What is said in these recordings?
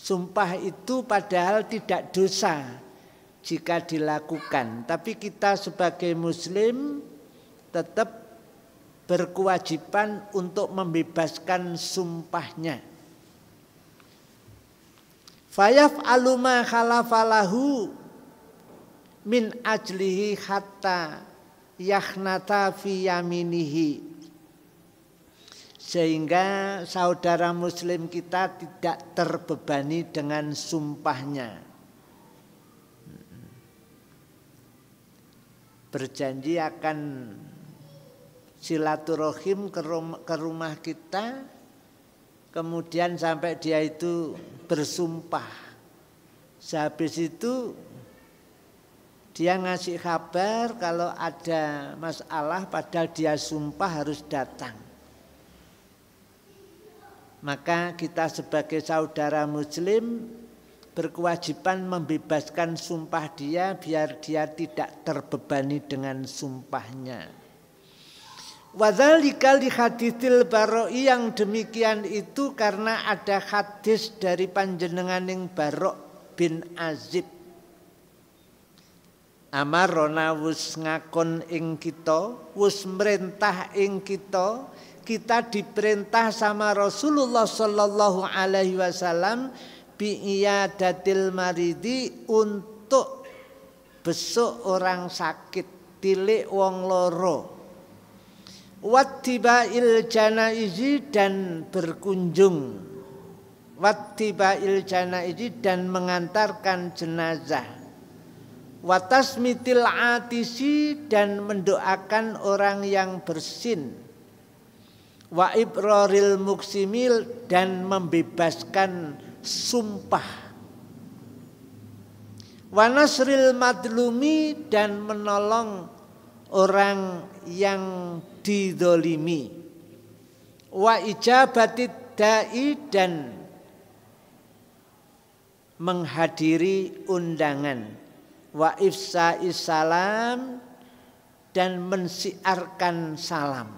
Sumpah itu padahal tidak dosa jika dilakukan, tapi kita sebagai muslim tetap berkewajiban untuk membebaskan sumpahnya. Fayaf'alu ma khalafalahu min ajlihi hatta yakhnata fi yaminihi. Sehingga saudara muslim kita tidak terbebani dengan sumpahnya. Berjanji akan silaturahim ke rumah kita, kemudian sampai dia itu bersumpah. Sehabis itu dia ngasih kabar kalau ada masalah padahal dia sumpah harus datang. Maka kita sebagai saudara muslim berkewajiban membebaskan sumpah dia biar dia tidak terbebani dengan sumpahnya. Wadzalika li haditsil Baroi, yang demikian itu karena ada hadis dari panjenenganing Barok bin Azib. Amarona wus ngakon ing kita, wus merintah ing kita diperintah sama Rasulullah sallallahu alaihi wasallam bi'iyadatil maridi, untuk besuk orang sakit, tilik wong loro, wattiba'il janaizi, dan berkunjung, wattiba'il janaizi, dan mengantarkan jenazah, watasmitil atisi, dan mendoakan orang yang bersin, wa ibraril muksimil, dan membebaskan sumpah, wa nasril madlumi, dan menolong orang yang didolimi, wa ijabatid da'i, dan menghadiri undangan, wa ifsa'is salam, dan mensiarkan salam.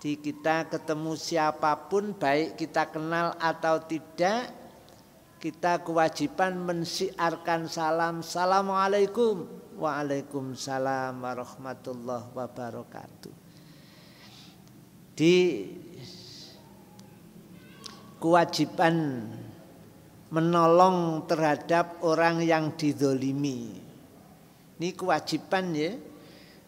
Jadi kita ketemu siapapun, baik kita kenal atau tidak, kita kewajiban mensiarkan salam. Assalamualaikum. Waalaikumsalam warahmatullahi wabarakatuh. Di kewajiban menolong terhadap orang yang dizolimi. Ini kewajiban ya.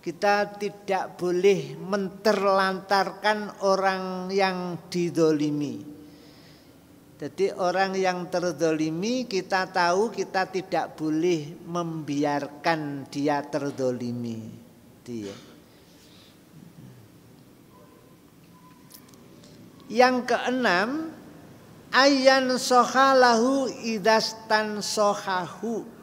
Kita tidak boleh menterlantarkan orang yang dizolimi. Jadi orang yang terzolimi kita tahu, kita tidak boleh membiarkan dia terzolimi. Yang keenam, ayyan sohalahu idastan sohahu.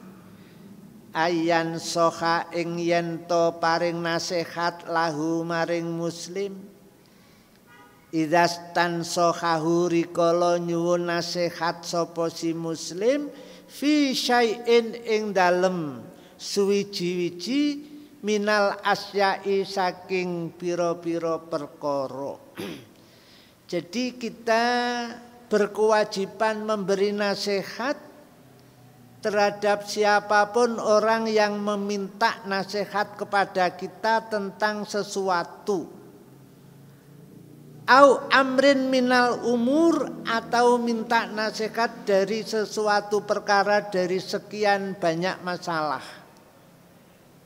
Ayan soha ing yento paring nasihat lahu maring muslim, idastan sohahu rikala nyuwun nasihat sapa si muslim, fi syai'in ing dalem suwiji-wiji minal asyai saking pira-pira perkara. Jadi kita berkewajiban memberi nasihat terhadap siapapun orang yang meminta nasihat kepada kita tentang sesuatu. Au amrin minal umur, atau minta nasihat dari sesuatu perkara dari sekian banyak masalah.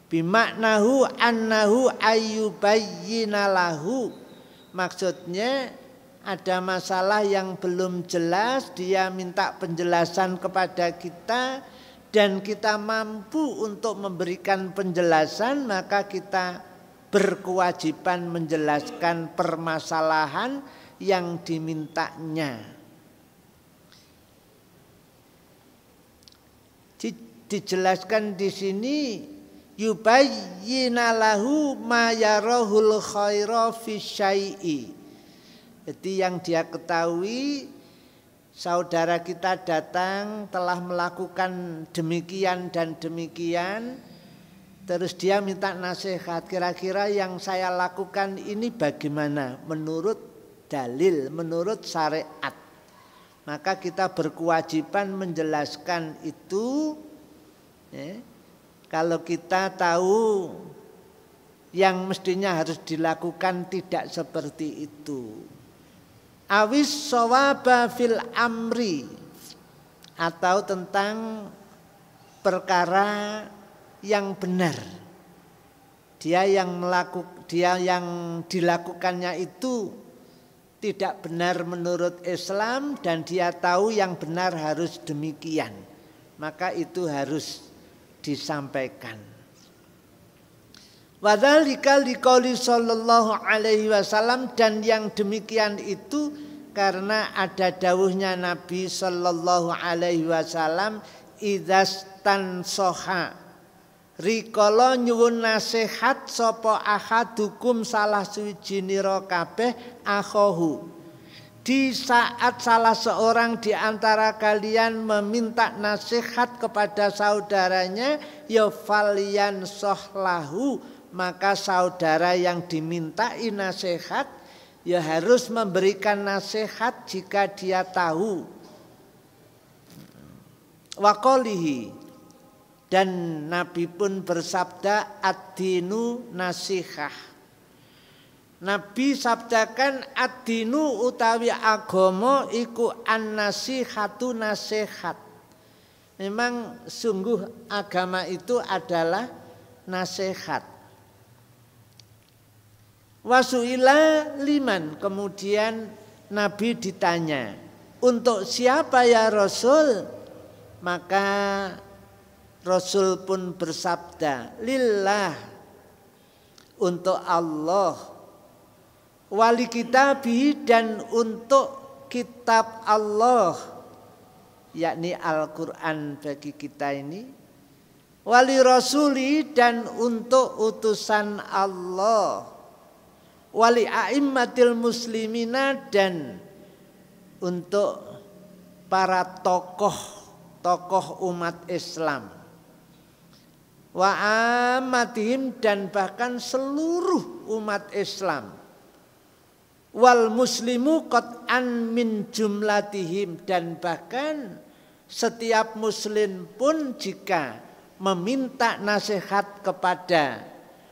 Bimaknahu annahu ayyubayyina lahu. Maksudnya ada masalah yang belum jelas, dia minta penjelasan kepada kita dan kita mampu untuk memberikan penjelasan, maka kita berkewajiban menjelaskan permasalahan yang dimintanya. Dijelaskan di sini, yubayyina lahu ma yarahul khaira fi syai'i. Jadi yang dia ketahui, saudara kita datang telah melakukan demikian dan demikian, terus dia minta nasihat, kira-kira yang saya lakukan ini bagaimana menurut dalil, menurut syariat. Maka kita berkewajiban menjelaskan itu. Kalau kita tahu yang mestinya harus dilakukan tidak seperti itu. Awis shawaba fil amri, atau tentang perkara yang benar. Dia yang dilakukannya itu tidak benar menurut Islam dan dia tahu yang benar harus demikian, maka itu harus disampaikan. Wadzalika liqauli sallallahu alaihi wasallam, dan yang demikian itu karena ada dawuhnya Nabi sallallahu alaihi wasallam, idzastansoha, rikala nyuwun nasihat sapa ahadukum salah suwijinira kabeh akhahu. Di saat salah seorang di antara kalian meminta nasihat kepada saudaranya, ya falyan sohlahu, maka saudara yang dimintai nasihat ya harus memberikan nasihat jika dia tahu. Waqalihi, dan Nabi pun bersabda, ad-dinu nasihah. Nabi sabdakan ad-dinu utawi agama iku an-nasihatu nasihat. Memang sungguh agama itu adalah nasihat. Wasuila liman, kemudian Nabi ditanya, untuk siapa ya Rasul? Maka Rasul pun bersabda, lillah, untuk Allah, wali kitabi, dan untuk kitab Allah, yakni Al-Quran bagi kita ini, wali rasuli, dan untuk utusan Allah, wali a'immatil muslimina, dan untuk para tokoh umat Islam, wa amatihim, dan bahkan seluruh umat Islam, wal muslimu qat'an min jumlatihim, dan bahkan setiap muslim pun jika meminta nasihat kepada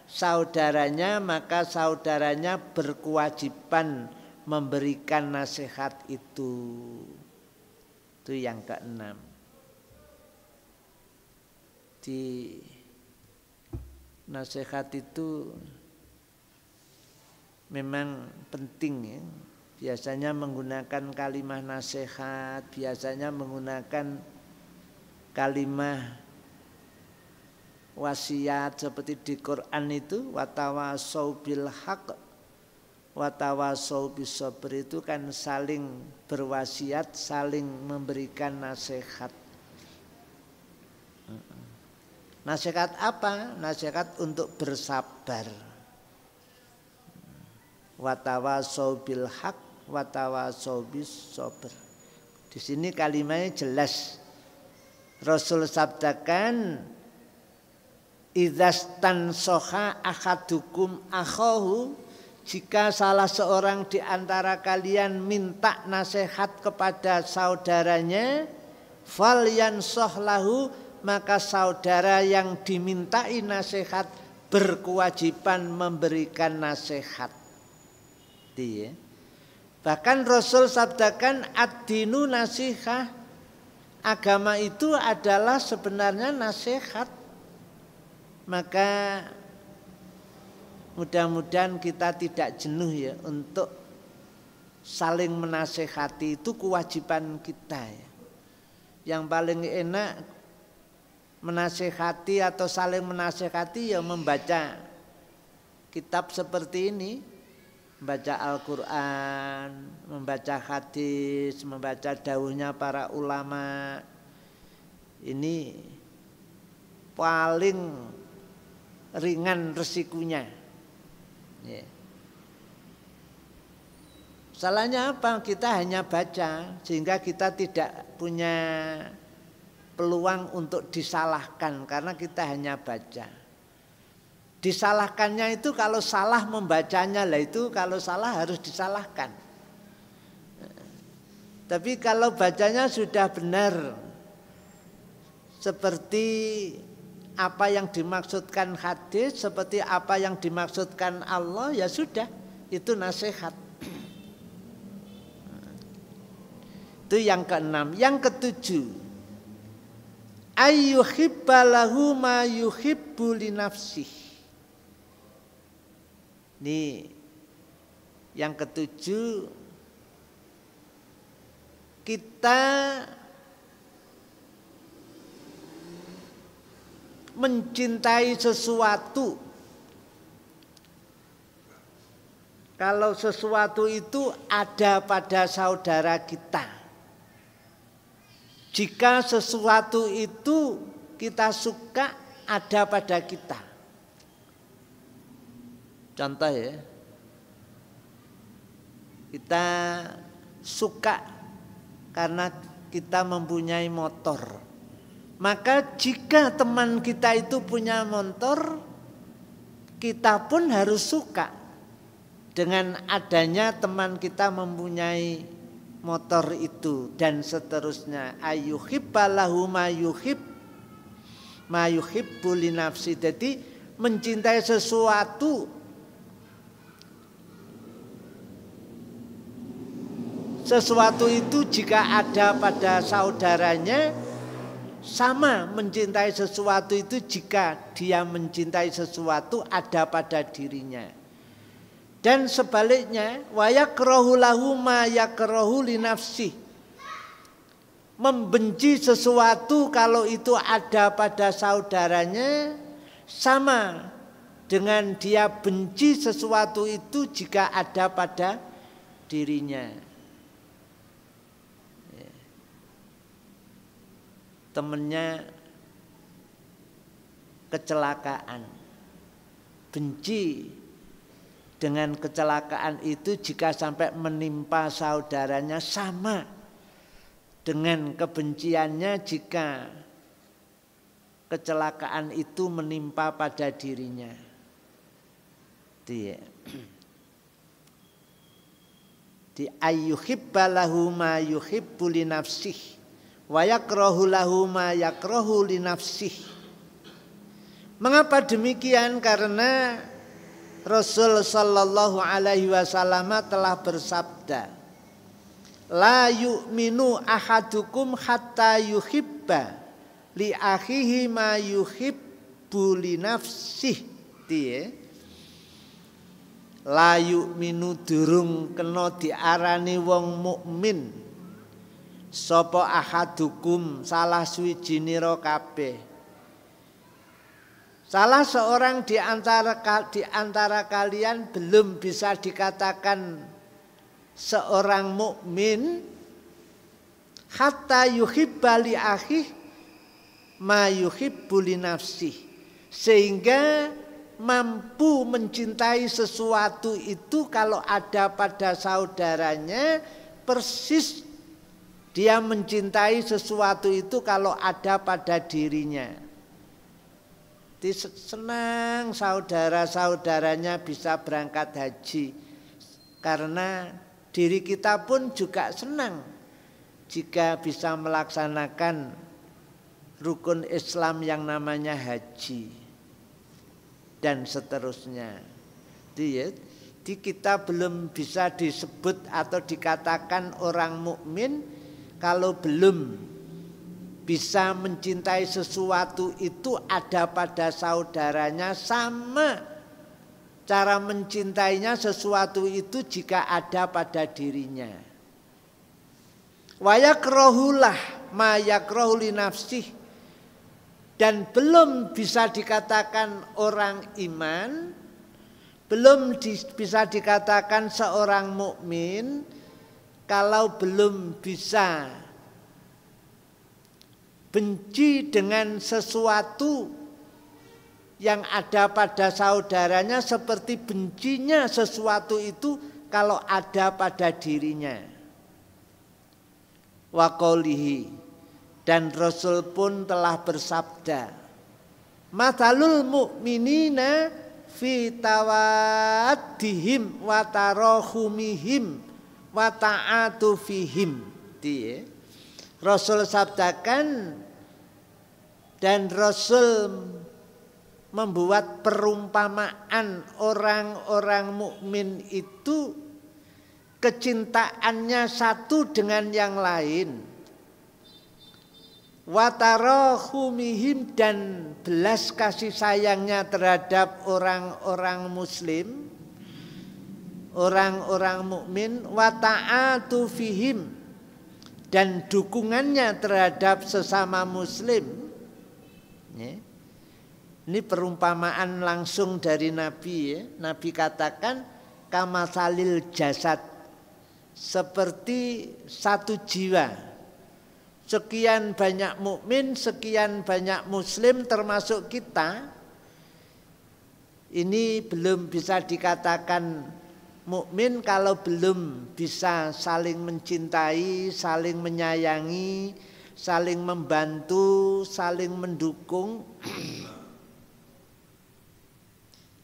saudaranya, maka saudaranya berkewajiban memberikan nasihat itu. Itu yang keenam. Di nasihat itu memang penting ya. Biasanya menggunakan kalimah nasihat, biasanya menggunakan kalimah wasiat seperti di Quran itu, watawasau bil haq watawasau bis sabr, itu kan saling berwasiat, saling memberikan nasihat. Nasihat apa? Nasihat untuk bersabar. Watawasau bil haq watawasau bis sabr. Di sini kalimatnya jelas. Rasul sabdakan, idzastansoha ahadukum akhahu, jika salah seorang di antara kalian minta nasihat kepada saudaranya, falyansohlahu, maka saudara yang dimintai nasihat berkewajiban memberikan nasihat. Dia. Bahkan Rasul sabdakan ad-dinu nasihah, agama itu adalah sebenarnya nasihat. Maka mudah-mudahan kita tidak jenuh ya untuk saling menasehati, itu kewajiban kita ya. Yang paling enak menasehati atau saling menasehati ya membaca kitab seperti ini, membaca Al-Quran, membaca hadis, membaca dawuhnya para ulama. Ini paling ringan resikonya. Ya. Salahnya apa? Kita hanya baca sehingga kita tidak punya peluang untuk disalahkan karena kita hanya baca. Disalahkannya itu kalau salah membacanya, lah itu kalau salah harus disalahkan. Tapi kalau bacanya sudah benar seperti apa yang dimaksudkan hadis, seperti apa yang dimaksudkan Allah, ya sudah, itu nasihat. Itu yang keenam. Yang ketujuh, ayyuhibba lahu ma yuhibbu li nafsih. Ini yang ketujuh, kita mencintai sesuatu. Kalau sesuatu itu ada pada saudara kita. Jika sesuatu itu kita suka, ada pada kita. Contoh ya, kita suka karena kita mempunyai motor. Maka jika teman kita itu punya motor, kita pun harus suka dengan adanya teman kita mempunyai motor itu, dan seterusnya. Ayyuhibba lahu ma yuhibbu li nafsi. Jadi mencintai sesuatu, sesuatu itu jika ada pada saudaranya, sama mencintai sesuatu itu jika dia mencintai sesuatu ada pada dirinya. Dan sebaliknya, wa yakrahu lahu ma yakrahu li nafsi. Membenci sesuatu kalau itu ada pada saudaranya, sama dengan dia benci sesuatu itu jika ada pada dirinya. Temennya kecelakaan, benci dengan kecelakaan itu jika sampai menimpa saudaranya, sama dengan kebenciannya jika kecelakaan itu menimpa pada dirinya. Di ayyuhibba lahu ma yuhibbu li nafsihi wa yakrahu lahu ma yakrahu li nafsih. Mengapa demikian? Karena Rasul sallallahu alaihi wasallam telah bersabda, la yu'minu ahadukum hatta yuhibba li akhihi ma yuhibbu li nafsih. La yu'minu durung kena diarani wong mukmin sapa ahadukum salah suwijinira kabeh. Salah seorang di antara kalian belum bisa dikatakan seorang mukmin hatta yuhibba li akhih ma yuhibbu li nafsih, sehingga mampu mencintai sesuatu itu kalau ada pada saudaranya persis dia mencintai sesuatu itu kalau ada pada dirinya. Senang saudara-saudaranya bisa berangkat haji, karena diri kita pun juga senang jika bisa melaksanakan rukun Islam yang namanya haji dan seterusnya. Jadi kita belum bisa disebut atau dikatakan orang mukmin kalau belum bisa mencintai sesuatu itu ada pada saudaranya, sama cara mencintainya sesuatu itu jika ada pada dirinya. Wa yakrahulah ma yakrahu li nafsih. Dan belum bisa dikatakan orang iman, belum bisa dikatakan seorang mukmin kalau belum bisa benci dengan sesuatu yang ada pada saudaranya seperti bencinya sesuatu itu kalau ada pada dirinya. Wa qaulihi, dan Rasul pun telah bersabda, mathalul mu'minina fi tawaddihim wa tarahumihim wa ta'atufihim Itu ya. Rasul sabdakan dan Rasul membuat perumpamaan orang-orang mukmin itu kecintaannya satu dengan yang lain. Watarahumihim, dan belas kasih sayangnya terhadap orang-orang muslim, orang-orang mukmin. Wata'atu fihim, dan dukungannya terhadap sesama muslim. Ini perumpamaan langsung dari Nabi ya. Nabi katakan kamasalil jasad, seperti satu jiwa. Sekian banyak mukmin, sekian banyak muslim termasuk kita. Ini belum bisa dikatakan mukmin kalau belum bisa saling mencintai, saling menyayangi, saling membantu, saling mendukung.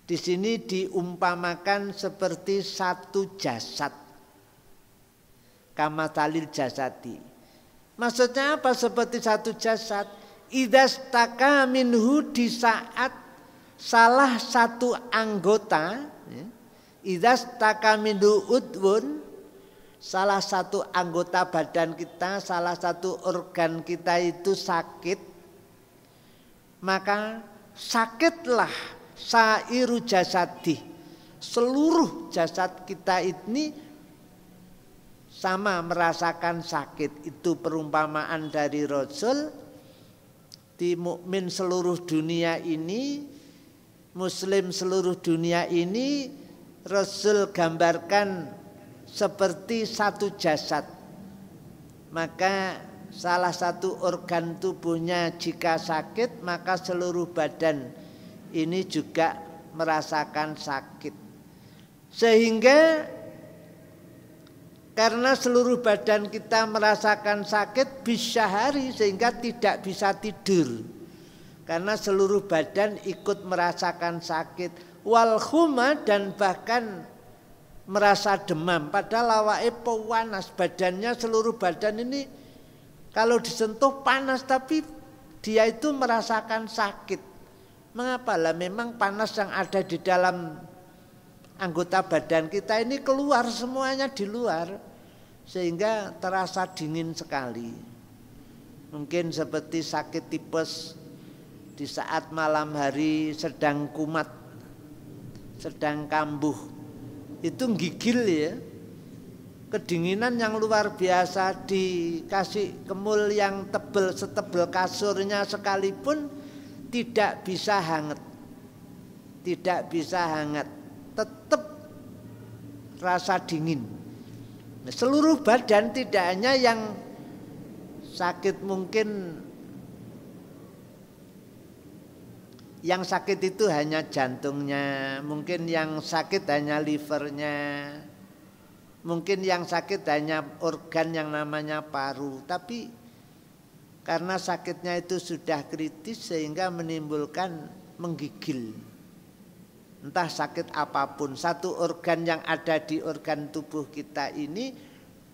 Di sini diumpamakan seperti satu jasad. Kamatalil jasadi. Maksudnya apa seperti satu jasad? Idastaka minhu, di saat salah satu anggota, idastaka minhu udwun, salah satu anggota badan kita, salah satu organ kita itu sakit, maka sakitlah sairu jasadi, seluruh jasad kita ini sama merasakan sakit. Itu perumpamaan dari Rasul. Di mukmin seluruh dunia ini, muslim seluruh dunia ini, Rasul gambarkan seperti satu jasad. Maka salah satu organ tubuhnya jika sakit, maka seluruh badan ini juga merasakan sakit. Sehingga karena seluruh badan kita merasakan sakit bisyahari, sehingga tidak bisa tidur. Karena seluruh badan ikut merasakan sakit. Wal khuma, dan bahkan merasa demam. Padahal awake panas, badannya seluruh badan ini kalau disentuh panas, tapi dia itu merasakan sakit. Mengapa lah? Memang panas yang ada di dalam anggota badan kita ini keluar semuanya di luar. Sehingga terasa dingin sekali. Mungkin seperti sakit tipes di saat malam hari sedang kumat, sedang kambuh. Itu gigil ya. Kedinginan yang luar biasa, dikasih kemul yang tebal setebal kasurnya sekalipun tidak bisa hangat. Tidak bisa hangat. Tetap rasa dingin. Seluruh badan, tidak hanya yang sakit, mungkin yang sakit itu hanya jantungnya, mungkin yang sakit hanya livernya, mungkin yang sakit hanya organ yang namanya paru. Tapi karena sakitnya itu sudah kritis sehingga menimbulkan menggigil. Entah sakit apapun, satu organ yang ada di organ tubuh kita ini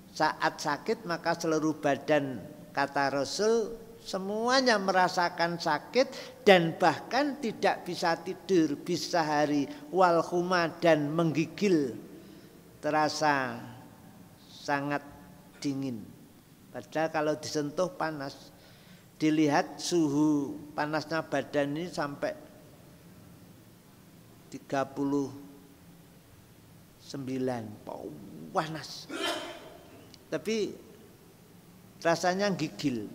saat sakit maka seluruh badan, kata Rasul, semuanya merasakan sakit dan bahkan tidak bisa tidur bisa hari. Wal khuma, dan menggigil, terasa sangat dingin. Padahal kalau disentuh panas. Dilihat suhu panasnya badan ini sampai 39, panas. Tapi rasanya gigil.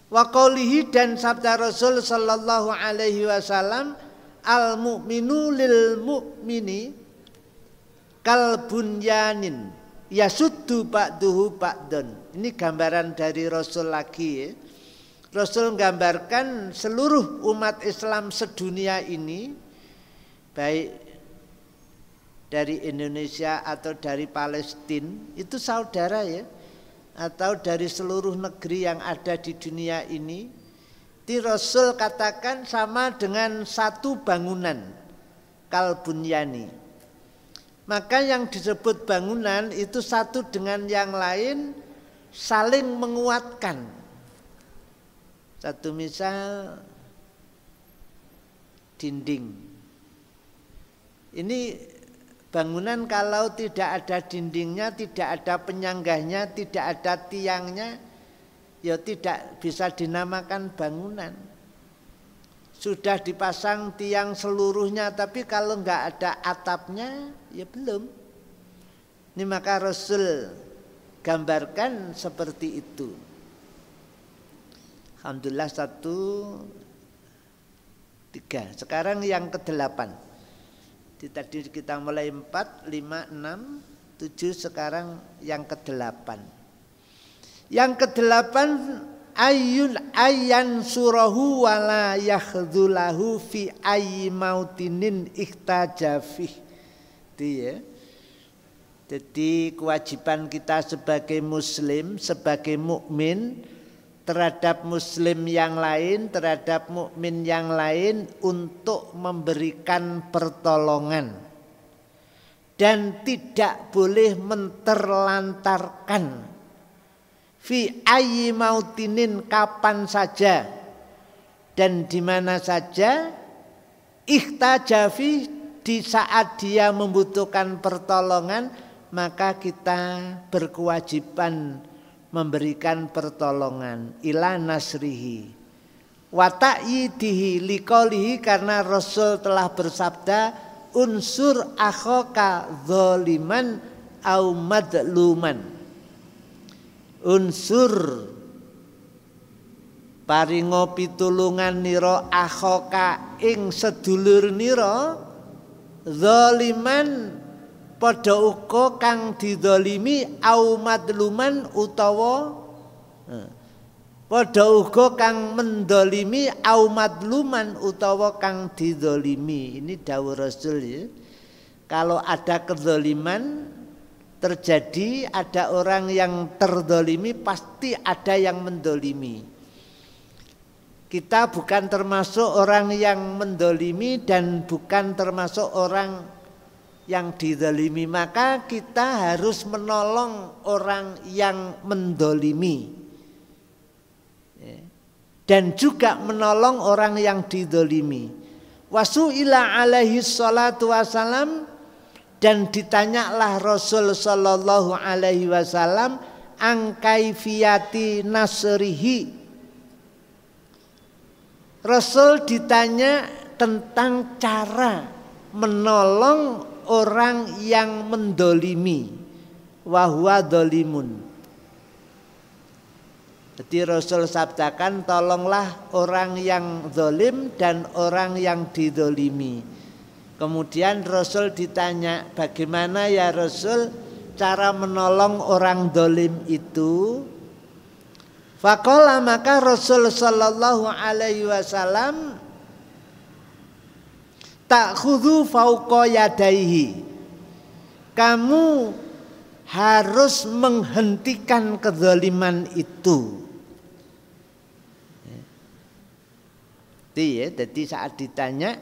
Wa qaulihi, dan sabda Rasul sallallahu alaihi wasallam, al mu'minu lil mu'mini kal bunyanin yasuddu ba'duhu ba'dun. Ini gambaran dari Rasul lagi ya. Rasul menggambarkan seluruh umat Islam sedunia ini, baik dari Indonesia atau dari Palestina, itu saudara ya, atau dari seluruh negeri yang ada di dunia ini. Di Rasul katakan sama dengan satu bangunan, kalbunyani. Maka yang disebut bangunan itu satu dengan yang lain saling menguatkan. Satu misal dinding. Ini bangunan kalau tidak ada dindingnya, tidak ada penyanggahnya, tidak ada tiangnya, ya tidak bisa dinamakan bangunan. Sudah dipasang tiang seluruhnya, tapi kalau enggak ada atapnya, ya belum. Ini maka Rasul gambarkan seperti itu. Alhamdulillah 1, 3. Sekarang yang ke-8. Tadi kita mulai 4, 5, 6, 7. Sekarang yang ke-8. Yang ke-8 ayyan surahu wala yakhdulahu fi ayyi mautinin ikhtajafih. Itu ya. Jadi kewajiban kita sebagai muslim, sebagai mukmin terhadap muslim yang lain, terhadap mukmin yang lain untuk memberikan pertolongan dan tidak boleh menterlantarkan fi ayyi mautinin, kapan saja dan di mana saja, ikhtajafi, di saat dia membutuhkan pertolongan, maka kita berkewajiban memberikan pertolongan ila nasrihi wa ta'yidihi liqaulihi, karena Rasul telah bersabda unsur akhaka zaliman au madluman. Unsur paringo pitulungan nira akhaka ing sedulur nira zaliman padha uga kang didolimi au madluman utawa padha uga kang mendolimi au madluman utawa kang didolimi. Ini dawuh Rasul ya. Kalau ada kezaliman terjadi, ada orang yang terdolimi, pasti ada yang mendolimi. Kita bukan termasuk orang yang mendolimi dan bukan termasuk orang yang didolimi, maka kita harus menolong orang yang mendolimi dan juga menolong orang yang didolimi. Wasu'ila alaihi salatu wassalam, dan ditanyalah Rasul sallallahu alaihi wasallam angkaifiyati nasrihi. Rasul ditanya tentang cara menolong orang yang mendolimi, wahwa dolimun. Jadi Rasul sabdakan tolonglah orang yang dolim dan orang yang didolimi. Kemudian Rasul ditanya, bagaimana ya Rasul cara menolong orang dolim itu? Faqala, maka Rasul sallallahu alaihi wasallam ta'khudhu fauqa yadaihi, kamu harus menghentikan kezaliman itu. Jadi saat ditanya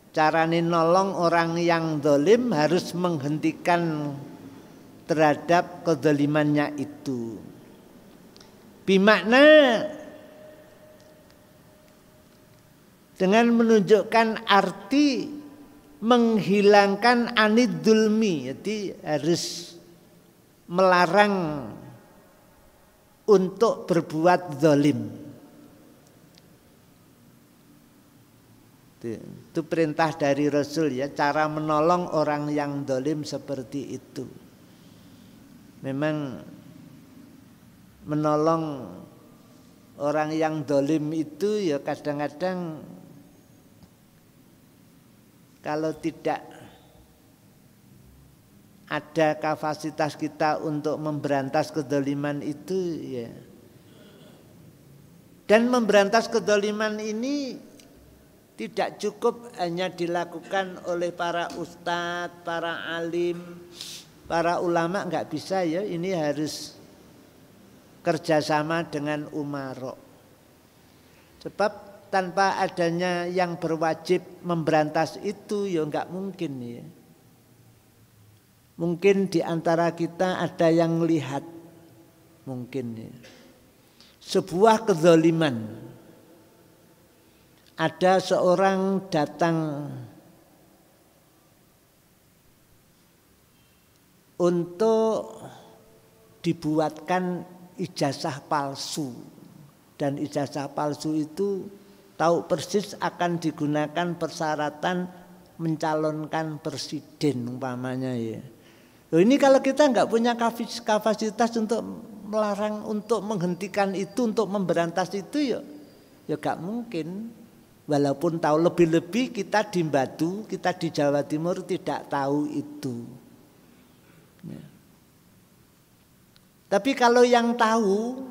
carane nolong orang yang zalim, harus menghentikan terhadap kezalimannya itu. Bimakna dengan menunjukkan arti menghilangkan anid dzulmi, jadi harus melarang untuk berbuat zalim. Itu perintah dari Rasul ya, cara menolong orang yang zalim seperti itu. Memang menolong orang yang zalim itu ya kadang-kadang kalau tidak ada kapasitas kita untuk memberantas kezaliman itu ya. Dan memberantas kezaliman ini tidak cukup hanya dilakukan oleh para ustadz, para alim, para ulama, enggak bisa ya. Ini harus kerjasama dengan umara. Sebab tanpa adanya yang berwajib memberantas itu ya enggak mungkin ya. Mungkin di antara kita ada yang melihat mungkin ya. Sebuah kezaliman. Ada seorang datang untuk dibuatkan ijazah palsu. Dan ijazah palsu itu tahu persis akan digunakan persyaratan mencalonkan presiden umpamanya ya. Loh, ini kalau kita nggak punya kapasitas untuk melarang, untuk menghentikan itu, untuk memberantas itu ya nggak mungkin. Walaupun tahu, lebih-lebih kita di Batu, kita di Jawa Timur tidak tahu itu. Ya. Tapi kalau yang tahu,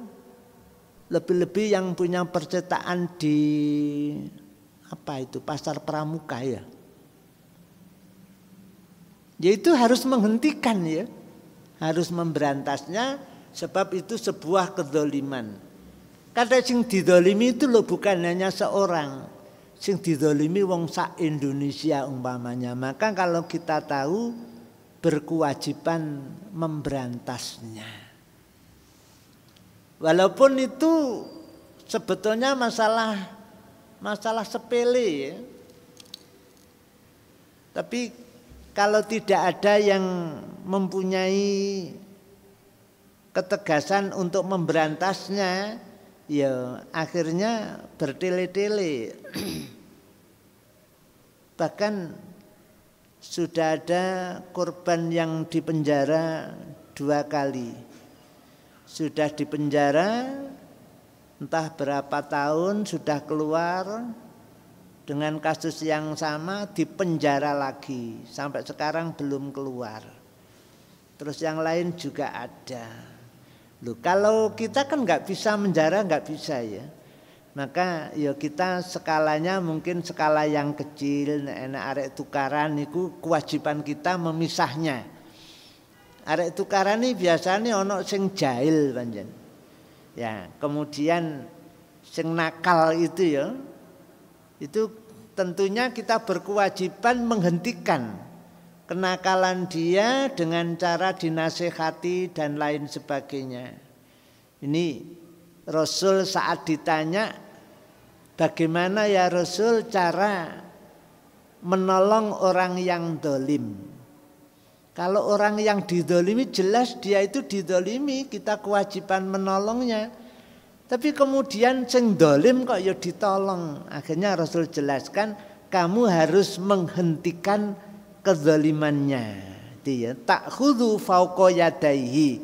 lebih-lebih yang punya percetakan di Pasar Pramuka ya. Yaitu harus menghentikan ya. Harus memberantasnya, sebab itu sebuah kezaliman. Kata sing didolimi itu loh bukan hanya seorang. Sing didolimi wong sak Indonesia umpamanya. Maka kalau kita tahu, berkewajiban memberantasnya. Walaupun itu sebetulnya masalah sepele ya. Tapi kalau tidak ada yang mempunyai ketegasan untuk memberantasnya, ya akhirnya bertele-tele. Bahkan sudah ada korban yang dipenjara 2 kali. Sudah dipenjara entah berapa tahun, sudah keluar dengan kasus yang sama, dipenjara lagi. Sampai sekarang belum keluar. Terus yang lain juga ada. Loh, kalau kita kan nggak bisa menjara, nggak bisa ya. Maka ya kita skalanya mungkin skala yang kecil, enak arek tukaran itu kewajiban kita memisahnya. Arek tukaran ini biasanya ono sing jahil panjen. Ya, kemudian sing nakal itu ya. Itu tentunya kita berkewajiban menghentikan kenakalan dia dengan cara dinasehati dan lain sebagainya. Ini Rasul saat ditanya, bagaimana ya Rasul cara menolong orang yang dolim? Kalau orang yang didolimi jelas dia itu didolimi, kita kewajiban menolongnya. Tapi kemudian sing dolim kok ya ditolong. Akhirnya Rasul jelaskan, kamu harus menghentikan kezalimannya. Dia ta'khudhu fauqa yadaihi.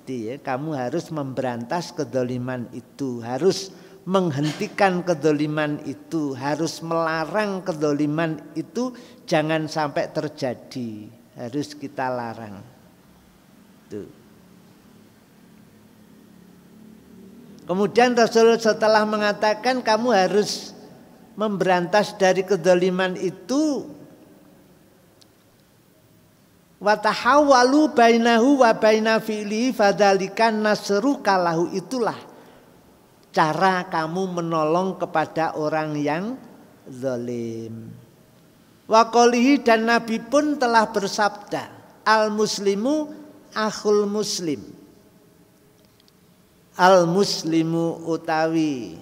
Dia kamu harus memberantas kezaliman itu, harus menghentikan kezaliman itu, harus melarang kezaliman itu jangan sampai terjadi. Harus kita larang. Tuh. Kemudian Rasul setelah mengatakan kamu harus memberantas dari kezaliman itu, wa tahawwalu bainahu wa baina fi'li fadzalikan nasruka lahu, itulah cara kamu menolong kepada orang yang zalim. Wa qalihi, dan Nabi pun telah bersabda, al muslimu akhul muslim. Al muslimu utawi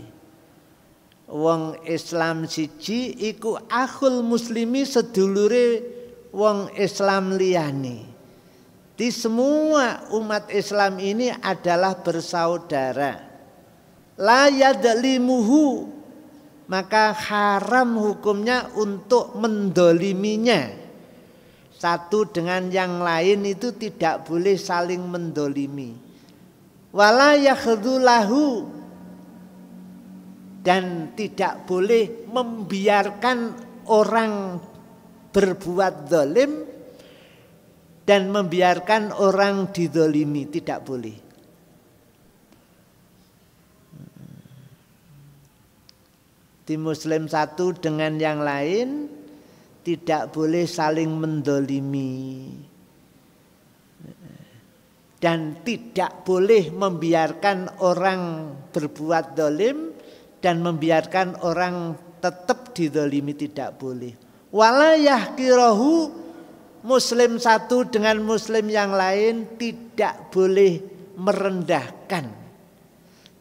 wong Islam siji iku akhul muslimi, sedulure wong Islam liyane. Di semua umat Islam ini adalah bersaudara. La yadlimuhu, maka haram hukumnya untuk mendoliminya. Satu dengan yang lain itu tidak boleh saling mendolimi. Wala yakhdulahu, dan tidak boleh membiarkan orang berbuat zalim dan membiarkan orang dizalimi, tidak boleh. Di muslim satu dengan yang lain tidak boleh saling mendolimi dan tidak boleh membiarkan orang berbuat zalim dan membiarkan orang tetap dizalimi, tidak boleh. Wala yahkirahu, muslim satu dengan muslim yang lain tidak boleh merendahkan,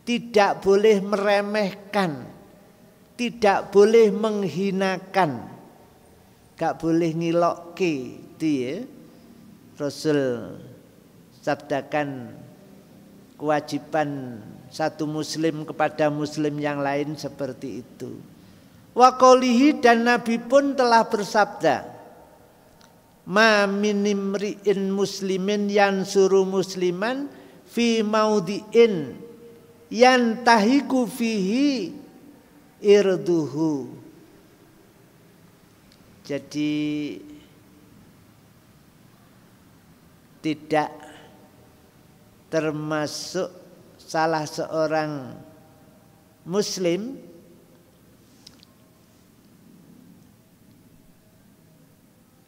tidak boleh meremehkan, tidak boleh menghinakan, gak boleh ngilokke itu ya. Rasul sabdakan kewajiban satu muslim kepada muslim yang lain seperti itu. Wa qoulihi, dan Nabi pun telah bersabda, ma min imri'in muslimin yansuru musliman fi maudhi'in yantahiku fihi irduhu. Jadi tidak termasuk salah seorang muslim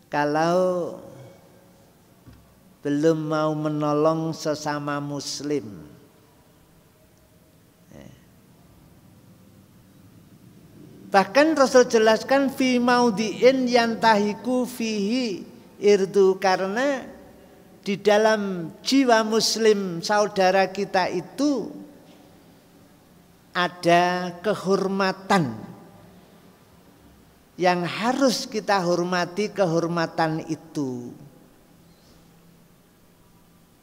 kalau belum mau menolong sesama muslim. Bahkan Rasul jelaskan fi maudhi'in yantahiku fihi irdu, karena di dalam jiwa muslim saudara kita itu ada kehormatan yang harus kita hormati, kehormatan itu.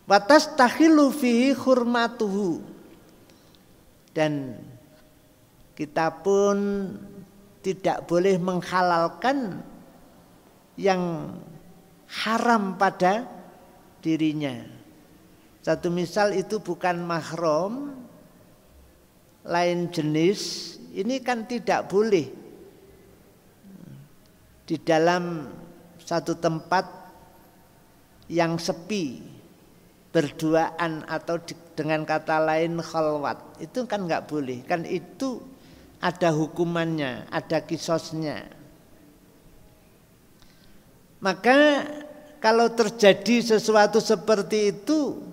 Watas tahilu fihi hurmatuhu, dan kita pun tidak boleh menghalalkan yang haram pada dirinya. Satu misal itu bukan mahram, lain jenis, ini kan tidak boleh di dalam satu tempat yang sepi, berduaan atau dengan kata lain khalwat, itu kan nggak boleh, kan itu ada hukumannya, ada qisasnya. Maka kalau terjadi sesuatu seperti itu,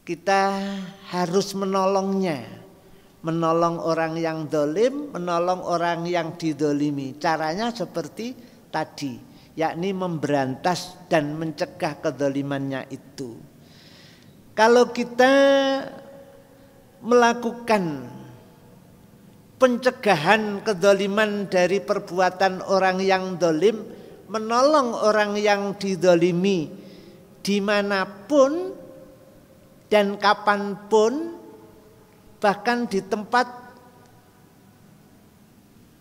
kita harus menolongnya, menolong orang yang dolim, menolong orang yang didolimi. Caranya seperti tadi, yakni memberantas dan mencegah kedolimannya itu. Kalau kita melakukan pencegahan kedoliman dari perbuatan orang yang dolim, menolong orang yang didolimi dimanapun dan kapanpun, bahkan di tempat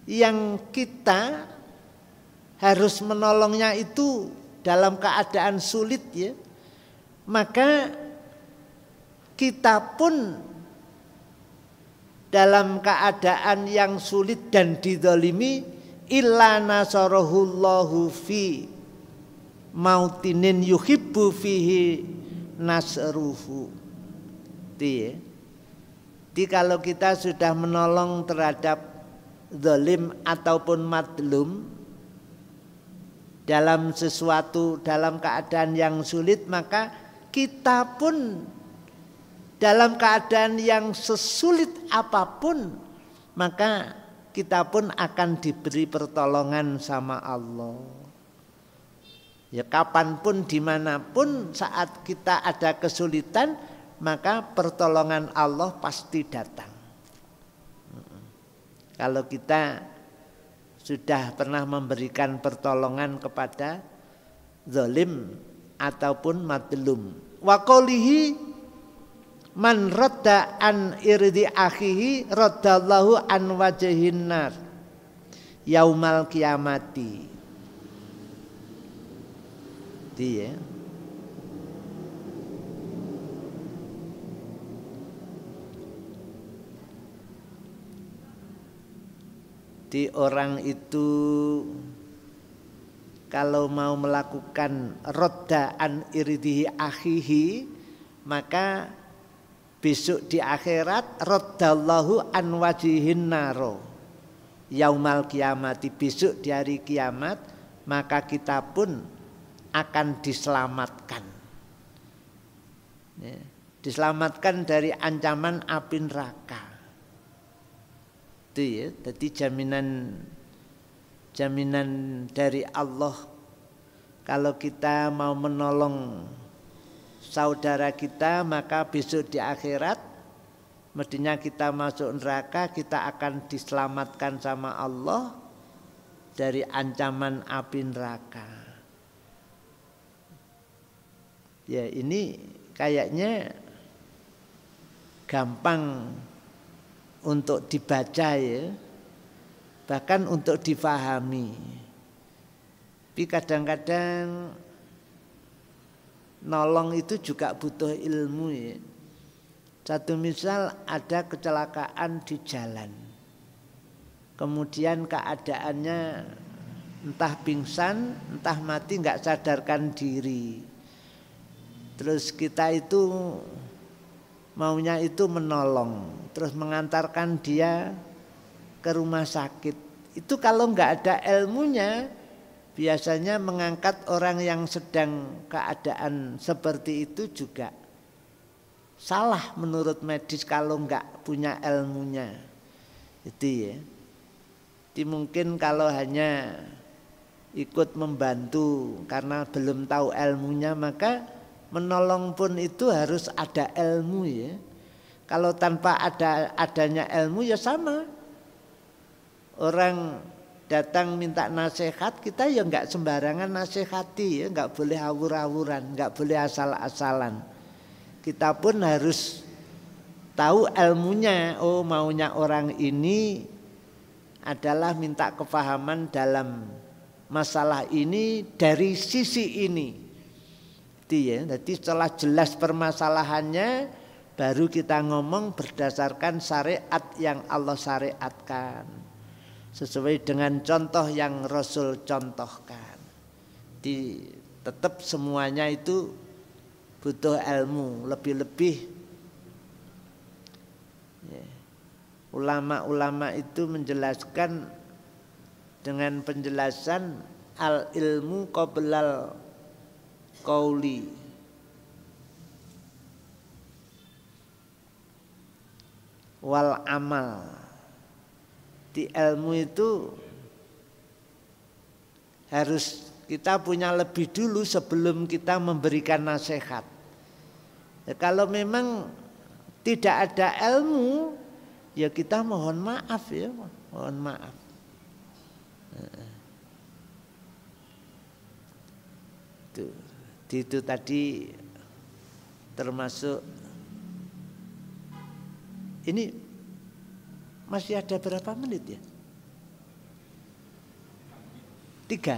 yang kita harus menolongnya itu dalam keadaan sulit ya, maka kita pun dalam keadaan yang sulit dan didolimi, illa nasarahullahu fi mautinin yuhibbu fihi nasruhu. Jadi kalau kita sudah menolong terhadap zalim ataupun madlum dalam sesuatu, dalam keadaan yang sulit, maka kita pun dalam keadaan yang sesulit apapun, maka kita pun akan diberi pertolongan sama Allah. Ya kapanpun, dimanapun, saat kita ada kesulitan, maka pertolongan Allah pasti datang. Kalau kita sudah pernah memberikan pertolongan kepada zalim ataupun madlum. Wa qoulihi man radda an irdi akhihi raddallahu an wajhin nar yaumal kiamati. Dia di orang itu kalau mau melakukan radda an irdi akhihi, maka besok di akhirat raddallahu an wajihin naro yaumal kiamati, besok di hari kiamat maka kita pun akan diselamatkan ya, diselamatkan dari ancaman api neraka itu ya. Jadi jaminan dari Allah Kalau kita mau menolong saudara kita, maka besok di akhirat mestinya kita masuk neraka, kita akan diselamatkan sama Allah dari ancaman api neraka. Ya, ini kayaknya gampang untuk dibaca ya, bahkan untuk difahami. Tapi kadang-kadang nolong itu juga butuh ilmu ya. Satu misal ada kecelakaan di jalan, kemudian keadaannya entah pingsan, entah mati, nggak sadarkan diri. Terus kita itu maunya itu menolong, terus mengantarkan dia ke rumah sakit. Itu kalau nggak ada ilmunya, biasanya mengangkat orang yang sedang keadaan seperti itu juga salah menurut medis kalau nggak punya ilmunya. Itu ya. Jadi mungkin kalau hanya ikut membantu karena belum tahu ilmunya, maka menolong pun itu harus ada ilmu ya. Kalau tanpa adanya ilmu ya sama. Orang datang minta nasihat, kita ya enggak sembarangan nasihati ya, enggak boleh awur-awuran, enggak boleh asal-asalan. Kita pun harus tahu ilmunya. Oh, maunya orang ini adalah minta kepahaman dalam masalah ini dari sisi ini. Jadi setelah jelas permasalahannya, baru kita ngomong berdasarkan syariat yang Allah syariatkan, sesuai dengan contoh yang Rasul contohkan. Jadi tetap semuanya itu butuh ilmu, lebih-lebih ya. Ulama-ulama itu menjelaskan dengan penjelasan al ilmu qoblal qauli. Wal amal. Di ilmu itu harus kita punya lebih dulu sebelum kita memberikan nasihat. Ya, kalau memang tidak ada ilmu, ya kita mohon maaf ya, mohon maaf. Itu tadi termasuk ini. Masih ada berapa menit ya? 3.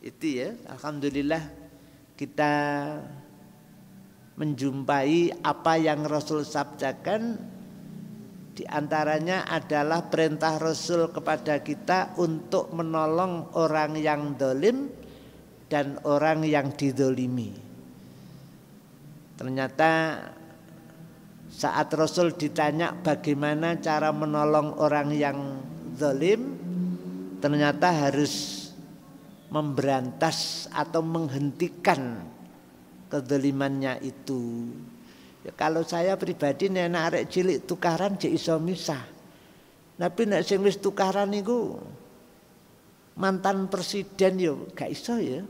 Itu ya, alhamdulillah kita menjumpai apa yang Rasul sabdakan. Di antaranya adalah perintah Rasul kepada kita untuk menolong orang yang dolim dan orang yang didolimi. Ternyata saat Rasul ditanya bagaimana cara menolong orang yang zalim, ternyata harus memberantas atau menghentikan kezalimannya itu. Ya, kalau saya pribadi nek arek cilik tukaran jek iso misah. Tapi nek sing wis tukaran niku mantan presiden yo gak iso ya.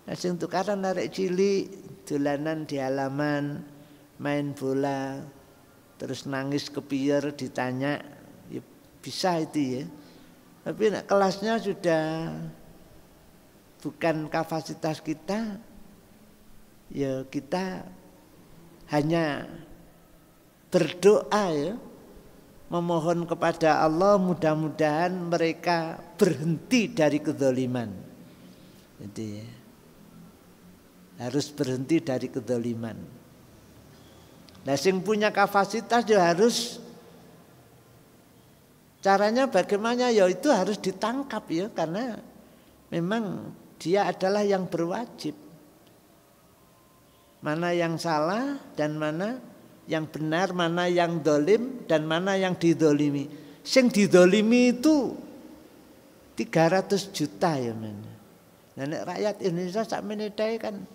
Nek sing tukaran arek cilik dolanan di halaman, main bola, terus nangis kepiyer ditanya, ya bisa itu ya. Tapi nek kelasnya sudah bukan kapasitas kita, ya kita hanya berdoa ya, memohon kepada Allah mudah-mudahan mereka berhenti dari kezaliman. Jadi ya, harus berhenti dari kezaliman. Nah, sing punya kapasitas ya harus, caranya bagaimana ya itu harus ditangkap ya, karena memang dia adalah yang berwajib. Mana yang salah dan mana yang benar, mana yang dolim dan mana yang didolimi. Sing didolimi itu 300 juta ya mana. Nah, rakyat Indonesia sak menit kan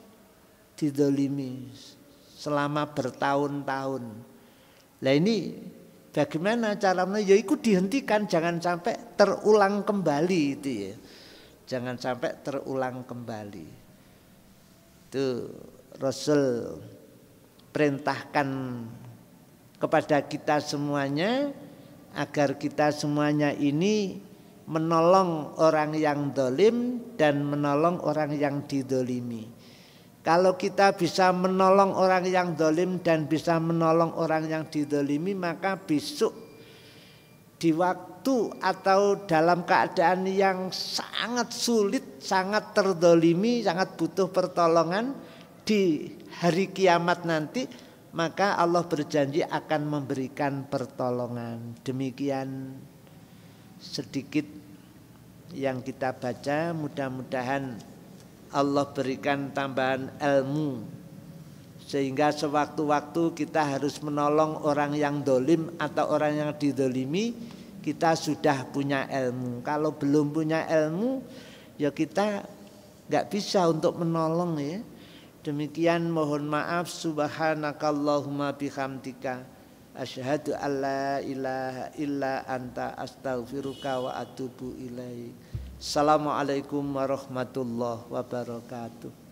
didolimi selama bertahun-tahun. Nah ini bagaimana caranya? Ya itu dihentikan, jangan sampai terulang kembali itu ya. Jangan sampai terulang kembali. Itu Rasul perintahkan kepada kita semuanya agar kita semuanya ini menolong orang yang dolim dan menolong orang yang didolimi. Kalau kita bisa menolong orang yang dolim dan bisa menolong orang yang didolimi, maka besok di waktu atau dalam keadaan yang sangat sulit, sangat terdolimi, sangat butuh pertolongan di hari kiamat nanti, maka Allah berjanji akan memberikan pertolongan. Demikian sedikit yang kita baca, mudah-mudahan Allah berikan tambahan ilmu sehingga sewaktu-waktu kita harus menolong orang yang dolim atau orang yang didolimi, kita sudah punya ilmu. Kalau belum punya ilmu, ya kita nggak bisa untuk menolong ya. Demikian, mohon maaf. Subhanakallahumma bihamdika asyhadu alla ilaha illa anta astaghfiruka wa atubu ilaik. Assalamualaikum warahmatullahi wabarakatuh.